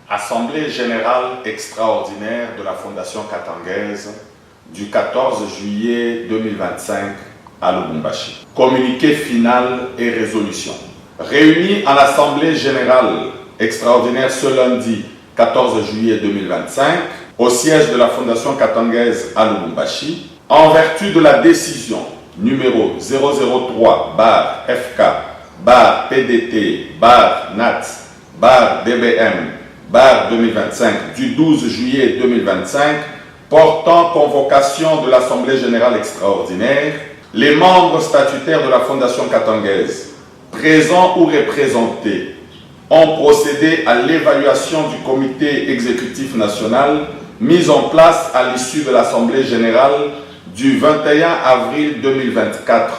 Assemblée générale extraordinaire de la Fondation Katangaise du 14 juillet 2025 à Lubumbashi. Communiqué final et résolution. Réunis en Assemblée générale extraordinaire ce lundi 14 juillet 2025 au siège de la Fondation Katangaise à Lubumbashi, en vertu de la décision numéro 003-FK-PDT-NAT-DBM-2025 du 12 juillet 2025 portant convocation de l'Assemblée générale extraordinaire, les membres statutaires de la Fondation Katangaise, présents ou représentés, ont procédé à l'évaluation du comité exécutif national mis en place à l'issue de l'Assemblée générale du 21 avril 2024.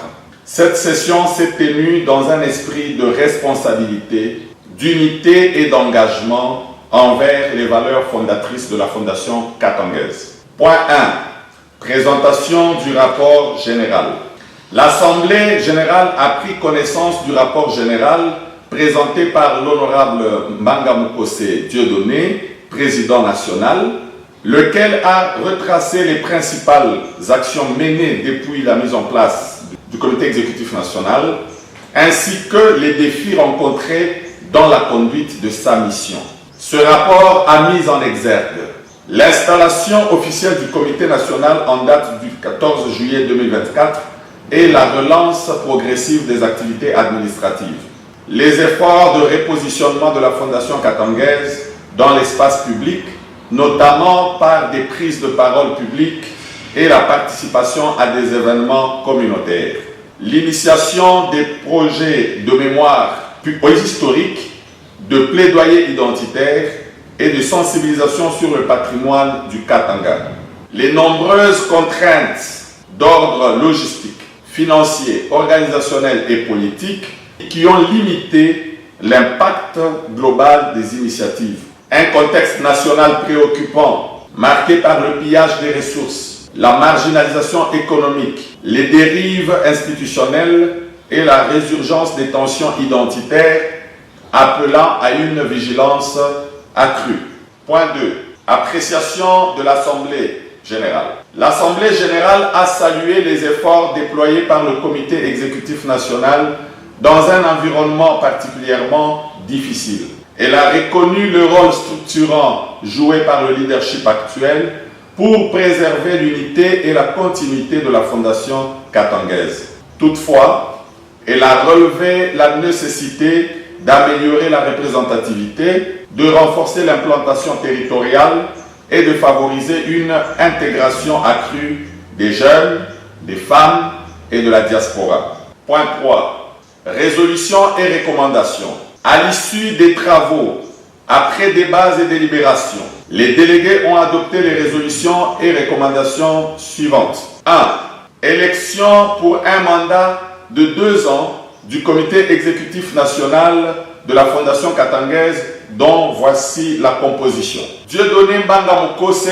Cette session s'est tenue dans un esprit de responsabilité, d'unité et d'engagement envers les valeurs fondatrices de la Fondation Katangaise. Point 1. Présentation du rapport général. L'Assemblée générale a pris connaissance du rapport général présenté par l'honorable Mbanga Mukose Dieudonné, président national, lequel a retracé les principales actions menées depuis la mise en place du comité exécutif national, ainsi que les défis rencontrés dans la conduite de sa mission. Ce rapport a mis en exergue l'installation officielle du comité national en date du 14 juillet 2024 et la relance progressive des activités administratives. Les efforts de repositionnement de la Fondation Katangaise dans l'espace public, notamment par des prises de parole publiques et la participation à des événements communautaires. L'initiation des projets de mémoire historique, de plaidoyer identitaire et de sensibilisation sur le patrimoine du Katanga. Les nombreuses contraintes d'ordre logistique, financier, organisationnel et politique qui ont limité l'impact global des initiatives. Un contexte national préoccupant, marqué par le pillage des ressources, la marginalisation économique, les dérives institutionnelles et la résurgence des tensions identitaires, appelant à une vigilance accrue. Point 2. Appréciation de l'Assemblée générale. L'Assemblée générale a salué les efforts déployés par le comité exécutif national dans un environnement particulièrement difficile. Elle a reconnu le rôle structurant joué par le leadership actuel pour préserver l'unité et la continuité de la Fondation Katangaise. Toutefois, elle a relevé la nécessité d'améliorer la représentativité, de renforcer l'implantation territoriale et de favoriser une intégration accrue des jeunes, des femmes et de la diaspora. Point 3. Résolution et recommandations. À l'issue des travaux, après débats et délibérations, les délégués ont adopté les résolutions et recommandations suivantes. 1. Élection pour un mandat de 2 ans du comité exécutif national de la Fondation Katangaise, dont voici la composition. Dieudonné Mbanga Mukose,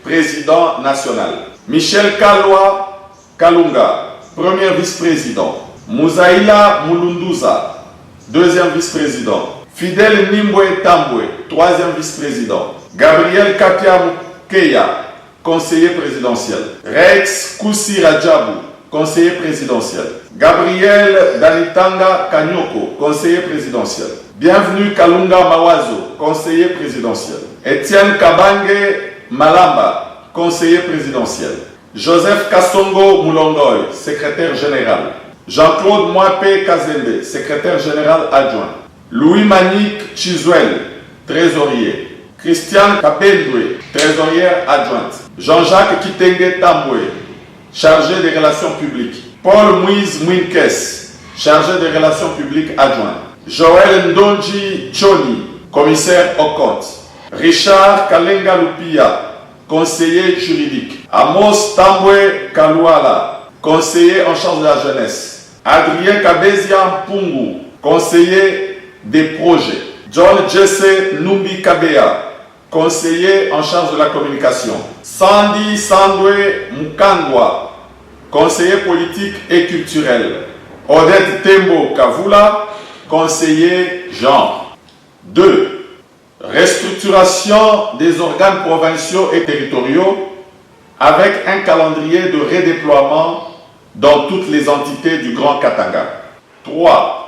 président national. Michel Kalwa Kalunga, premier vice-président. Mouzaïla Mulunduza, deuxième vice-président. Fidel Nimbwe Tambwe, troisième vice-président. Gabriel Kapia Mukeya, conseiller présidentiel. Rex Koussi Rajabu, conseiller présidentiel. Gabriel Danitanga Kanyoko, conseiller présidentiel. Bienvenue Kalunga Mawazo, conseiller présidentiel. Etienne Kabange Malamba, conseiller présidentiel. Joseph Kassongo Moulongoy, secrétaire général. Jean-Claude Mwape Kazembe, secrétaire général adjoint. Louis Manik Chizuel, trésorier. Christian Kapendwe, trésorière adjointe. Jean-Jacques Kitenge Tambwe, chargé des relations publiques. Paul Moïse Mwinkes, chargé des relations publiques adjoint. Joël Ndonji Choni, commissaire au compte. Richard Kalenga Lupia, conseiller juridique. Amos Tambwe Kaluala, conseiller en charge de la jeunesse. Adrien Kabezia Pungu, conseiller des projets. John Jesse Numbi Kabea, conseiller en charge de la communication. Sandy Sandwe Mukangwa, conseiller politique et culturel. Odette Tembo Kavula, conseiller genre. 2. Restructuration des organes provinciaux et territoriaux avec un calendrier de redéploiement dans toutes les entités du Grand Katanga. 3.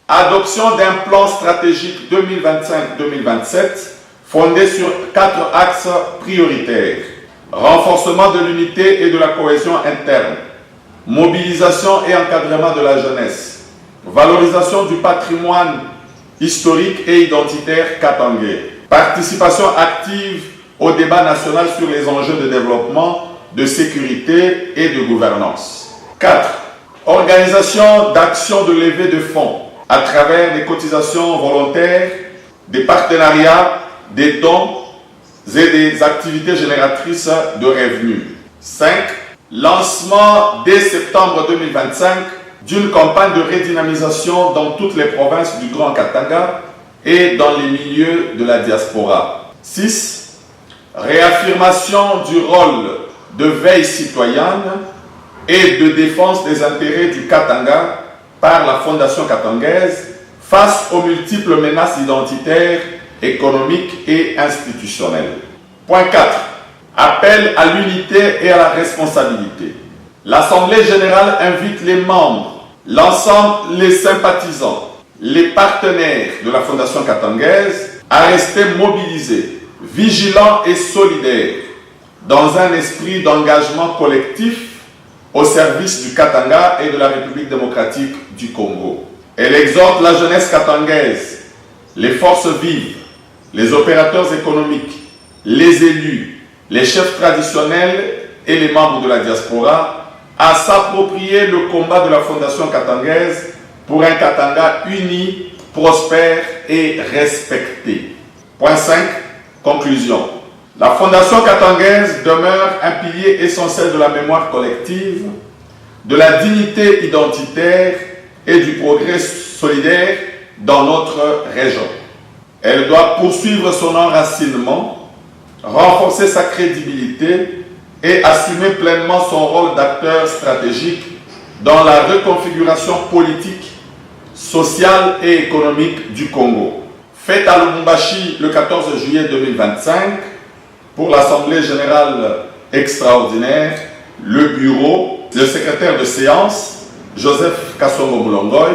Adoption d'un plan stratégique 2025-2027 fondé sur 4 axes prioritaires. Renforcement de l'unité et de la cohésion interne. Mobilisation et encadrement de la jeunesse. Valorisation du patrimoine historique et identitaire katangais. Participation active au débat national sur les enjeux de développement, de sécurité et de gouvernance. 4. Organisation d'actions de levée de fonds à travers des cotisations volontaires, des partenariats, des dons et des activités génératrices de revenus. 5. Lancement dès septembre 2025 d'une campagne de redynamisation dans toutes les provinces du Grand Katanga et dans les milieux de la diaspora. 6. Réaffirmation du rôle de veille citoyenne et de défense des intérêts du Katanga par la Fondation katangaise face aux multiples menaces identitaires, économiques et institutionnelles. Point 4. Appel à l'unité et à la responsabilité. L'Assemblée générale invite les membres, l'ensemble, les sympathisants, les partenaires de la Fondation katangaise à rester mobilisés, vigilants et solidaires dans un esprit d'engagement collectif au service du Katanga et de la République démocratique du Congo. Elle exhorte la jeunesse katangaise, les forces vives, les opérateurs économiques, les élus, les chefs traditionnels et les membres de la diaspora à s'approprier le combat de la Fondation katangaise pour un Katanga uni, prospère et respecté. Point 5. Conclusion. La Fondation katangaise demeure un pilier essentiel de la mémoire collective, de la dignité identitaire et du progrès solidaire dans notre région. Elle doit poursuivre son enracinement, renforcer sa crédibilité et assumer pleinement son rôle d'acteur stratégique dans la reconfiguration politique, sociale et économique du Congo. Faite à Lubumbashi le 14 juillet 2025, pour l'Assemblée générale extraordinaire, le bureau, le secrétaire de séance, Joseph Kassongo Moulongoy,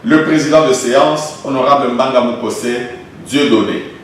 le président de séance, honorable Mbanga Mukose Dieudonné.